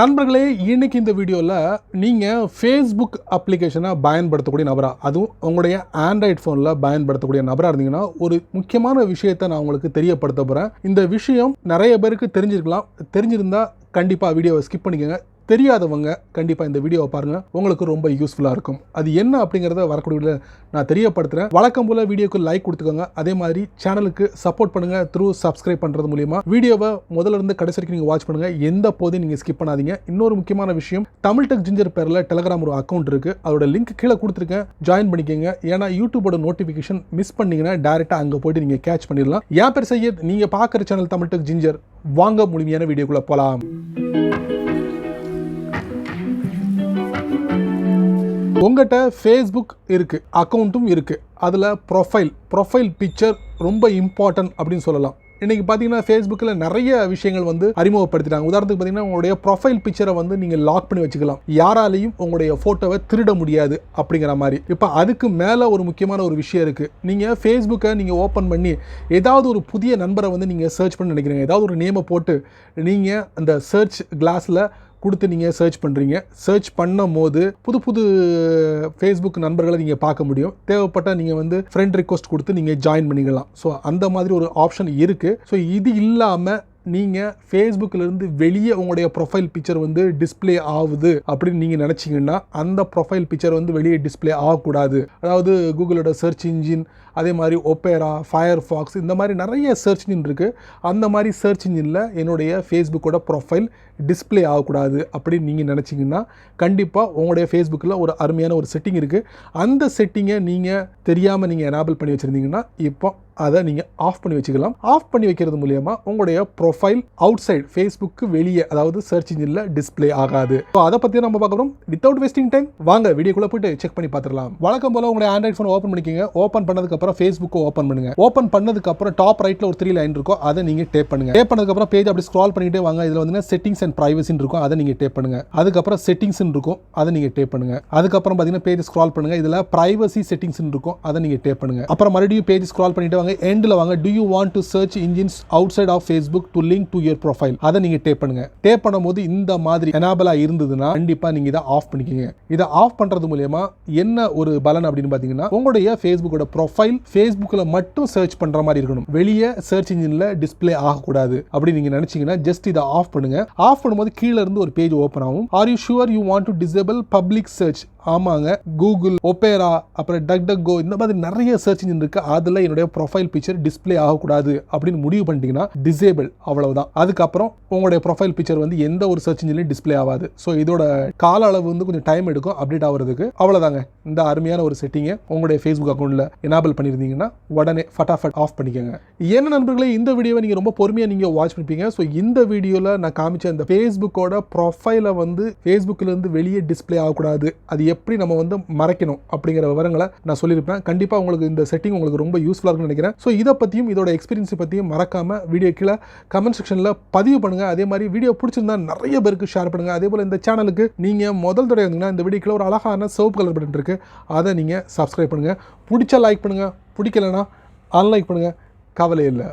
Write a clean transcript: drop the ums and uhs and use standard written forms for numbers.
நண்பர்களே, இன்னைக்கு இந்த வீடியோவில் நீங்கள் ஃபேஸ்புக் அப்ளிகேஷனை பயன்படுத்தக்கூடிய நபராக, அதுவும் உங்களுடைய ஆண்ட்ராய்ட் ஃபோனில் பயன்படுத்தக்கூடிய நபராக இருந்தீங்கன்னா ஒரு முக்கியமான விஷயத்தை நான் உங்களுக்கு தெரியப்படுத்த போகிறேன். இந்த விஷயம் நிறைய பேருக்கு தெரிஞ்சிருக்கலாம். தெரிஞ்சிருந்தால் கண்டிப்பாக வீடியோவை ஸ்கிப் பண்ணிக்கோங்க. தெரியாதவங்க கண்டிப்பாக இந்த வீடியோவை பாருங்கள், உங்களுக்கு ரொம்ப யூஸ்ஃபுல்லாக இருக்கும். அது என்ன அப்படிங்கிறத வரக்கூடிய நான் தெரியப்படுத்துகிறேன். வழக்கம் போல் வீடியோக்கு லைக் கொடுத்துக்கோங்க. அதே மாதிரி சேனலுக்கு சப்போர்ட் பண்ணுங்கள் த்ரூ சப்ஸ்கிரைப் பண்ணுறது மூலிமா. வீடியோவை முதல்ல இருந்து கடைசி வரைக்கும் நீங்கள் வாட்ச் பண்ணுங்கள். எந்த போதையும் நீங்கள் ஸ்கிப் பண்ணாதீங்க. இன்னொரு முக்கியமான விஷயம், தமிழ் டெக் ஜிஞ்சர் பேரில் டெலகிராம் ஒரு அக்கௌண்ட் இருக்குது. அதோட லிங்க் கீழே கொடுத்துருக்கேன், ஜாயின் பண்ணிக்கோங்க. ஏன்னா யூடியூபோட நோட்டிஃபிகேஷன் மிஸ் பண்ணிங்கன்னா டேரெக்டாக அங்கே போய்ட்டு நீங்கள் கேட்ச் பண்ணிடலாம். என் பேர் சையத், நீங்கள் பார்க்குற சேனல் தமிழ் டெக் ஜிஞ்சர். வாங்க முழுமையான வீடியோக்குள்ளே போகலாம். உங்கள்கிட்ட ஃபேஸ்புக் இருக்குது, அக்கௌண்ட்டும் இருக்குது. அதில் ப்ரொஃபைல் பிக்சர் ரொம்ப இம்பார்ட்டன்ட் அப்படின்னு சொல்லலாம். இன்றைக்கி பார்த்தீங்கன்னா ஃபேஸ்புக்கில் நிறைய விஷயங்கள் அறிமுகப்படுத்திட்டாங்க. உதாரணத்துக்கு பார்த்தீங்கன்னா உங்களுடைய ப்ரொஃபைல் பிக்சரை நீங்கள் லாக் பண்ணி வச்சுக்கலாம். யாராலையும் உங்களுடைய ஃபோட்டோவை திருட முடியாது அப்படிங்கிற மாதிரி. இப்போ அதுக்கு மேலே ஒரு முக்கியமான ஒரு விஷயம் இருக்குது. நீங்கள் ஃபேஸ்புக்கை ஓப்பன் பண்ணி ஏதாவது ஒரு புதிய நண்பரை நீங்கள் சர்ச் பண்ணி நினைக்கிறீங்க. ஏதாவது ஒரு நேமை போட்டு நீங்கள் அந்த சர்ச் கிளாஸில் கொடுத்து நீங்கள் சர்ச் பண்ணுறீங்க. சர்ச் பண்ணும் போது புது ஃபேஸ்புக் நண்பர்களை நீங்கள் பார்க்க முடியும். தேவைப்பட்டால் நீங்கள் ஃப்ரெண்ட் ரிக்வெஸ்ட் கொடுத்து நீங்கள் ஜாயின் பண்ணிக்கலாம். ஸோ அந்த மாதிரி ஒரு ஆப்ஷன் இருக்குது. ஸோ இது இல்லாமல் நீங்கள் ஃபேஸ்புக்கிலேருந்து வெளியே உங்களுடைய ப்ரொஃபைல் பிக்சர் டிஸ்பிளே ஆகுது அப்படின்னு நீங்கள் நினச்சிங்கன்னா அந்த ப்ரொஃபைல் பிக்சர் வெளியே டிஸ்பிளே ஆகக்கூடாது. அதாவது கூகுளோட சர்ச் இன்ஜின், அதே மாதிரி ஒப்பேரா, ஃபயர்ஃபாக்ஸ், இந்த மாதிரி நிறைய சர்ச் இன்ஜின் இருக்குது. அந்த மாதிரி சர்ச் இன்ஜினில் என்னுடைய ஃபேஸ்புக்கோட ப்ரொஃபைல் டிஸ்பிளே ஆகக்கூடாது அப்படின்னு நீங்கள் நினச்சிங்கன்னா கண்டிப்பாக உங்களுடைய ஃபேஸ்புக்கில் ஒரு அருமையான ஒரு செட்டிங் இருக்குது. அந்த செட்டிங்கை நீங்கள் தெரியாமல் நீங்கள் எனேபிள் பண்ணி வச்சுருந்தீங்கன்னா இப்போ அதை நீங்கள் ஆஃப் பண்ணி வச்சுக்கலாம். ஆஃப் பண்ணி வைக்கிறது மூலமா உங்களுடைய ப்ரொஃபைல் அவுட் சைட் ஃபேஸ்புக்கு வெளியே, அதாவது சர்ச் இன்ஜினில் டிஸ்பிளே ஆகாது. ஸோ அதை பற்றி நம்ம பார்க்குறோம். வித்தவுட் வேஸ்டிங் டைம் வாங்க வீடியோக்குள்ளே போய்ட்டு செக் பண்ணி பார்த்துடலாம். வழக்கம் போல் உங்களுடைய ஆண்ட்ராய்ட் ஃபோன் ஓப்பன் பண்ணிக்கோங்க. ஓப்பன் பண்ணதுக்கப்புறம் ஃபேஸ்புக்கை ஓப்பன் பண்ணுங்கள். ஓப்பன் பண்ணதுக்கப்புறம் டாப் ரைட்டில் ஒரு 3 லைன் இருக்கும், அதை நீங்கள் டேப் பண்ணுங்கள். டேப் பண்ணதுக்கப்புறம் பேஜ் அப்படி ஸ்க்ரால் பண்ணிக்கிட்டே வாங்க. இதில் செட்டிங்ஸ் அண்ட் பிரைவசின்னு இருக்கும், அதை நீங்கள் டேப் பண்ணுங்கள். அதுக்கப்புறம் செட்டிங்ஸ் இருக்கும், அதை நீங்கள் டேப் பண்ணுங்கள். அதுக்கப்புறம் பார்த்தீங்கன்னா பேஜ் ஸ்க்ரால் பண்ணுங்கள். இதில் பிரைவசி செட்டிங்ஸ் இருக்கும், அதை நீங்கள் டேப் பண்ணுங்கள். அப்புறம் மறுபடியும் பேஜ் ஸ்க்ரால் பண்ணிட்டு வாங்க. எண்டில் வாங்க. Do you want to search engines outside of Facebook to link to your profile? அதை நீங்க டேப் பண்ணுங்க. டேப் பண்ணும்போது இந்த மாதிரி எனேபிளா இருந்ததுன்னா கண்டிப்பா நீங்க இதை ஆஃப் பண்ணிக்கங்க. இதை ஆஃப் பண்றது மூலமா என்ன ஒரு பலன் அப்படின்னு பாத்தீங்கன்னா, உங்களுடைய ஃபேஸ்புக்கோட ப்ரொஃபைல் ஃபேஸ்புக்ல மட்டும் சர்ச் பண்ற மாதிரி இருக்கணும். வெளியே சர்ச் இன்ஜின்ல டிஸ்பிளே ஆகக்கூடாது அப்படி நீங்க நினைச்சீங்கன்னா ஜஸ்ட் இதை ஆஃப் பண்ணுங்க. ஆஃப் பண்ணும்போது கீழே இருந்து ஒரு பேஜ் ஓப்பன் ஆகும். Are you sure you want to disable public search? ஆமாங்க, கூகுள், ஒப்பேரா, அப்புறம் டக் இந்த மாதிரி நிறைய சர்ச் இன்ஜின் இருக்கு. அதில் என்னுடைய ப்ரொஃபைல் பிக்சர் டிஸ்பிளே ஆகக்கூடாது அப்படின்னு முடிவு பண்ணிட்டீங்கன்னா டிசேபிள், அவ்வளவுதான். அதுக்கப்புறம் உங்களுடைய ப்ரொஃபைல் பிக்சர் எந்த ஒரு சர்ச் இன்ஜின்லையும் டிஸ்பிளே ஆகாது. ஸோ இதோட கால அளவு கொஞ்சம் டைம் எடுக்கும் அப்டேட் ஆகிறதுக்கு. அவ்வளோதாங்க. இந்த அருமையான ஒரு செட்டிங்கை உங்களுடைய ஃபேஸ்புக் அக்கௌண்ட்டில் எனேபிள் பண்ணியிருந்தீங்கன்னா உடனே ஃபட்டாஃபட் ஆஃப் பண்ணிக்கோங்க. என்ன நண்பர்களே, இந்த வீடியோவை நீங்கள் ரொம்ப பொறுமையாக நீங்கள் வாட்ச் பண்ணிப்பீங்க. ஸோ இந்த வீடியோவில் நான் காமிச்ச இந்த ஃபேஸ்புக்கோட ப்ரொஃபைலை ஃபேஸ்புக்கிலேருந்து வெளியே டிஸ்பிளே ஆகக்கூடாது, அது எப்படி நம்ம மறைக்கணும் அப்படிங்கிற விவரங்களை நான் சொல்லியிருப்பேன். கண்டிப்பாக உங்களுக்கு இந்த செட்டிங் உங்களுக்கு ரொம்ப யூஸ்ஃபுல்லாக இருக்குன்னு நினைக்கிறேன். ஸோ இதை பற்றியும் இதோட எக்ஸ்பீரியன்ஸை பற்றியும் மறக்காம வீடியோ கீழே கமெண்ட் செக்ஷனில் பதிவு பண்ணுங்க. அதே மாதிரி வீடியோ பிடிச்சிருந்தா நிறைய பேருக்கு ஷேர் பண்ணுங்க. அதே போல் இந்த சேனலுக்கு நீங்கள் முதல் தடவை இருந்தீங்கன்னா இந்த வீடியோக்குள்ள ஒரு அழகான சிவப்பு கலர் பட்டன் இருக்கு, அதை நீங்கள் சப்ஸ்கிரைப் பண்ணுங்க. பிடிச்சா லைக் பண்ணுங்க, பிடிக்கலன்னா அன்லைக் பண்ணுங்க, கவலை இல்லை.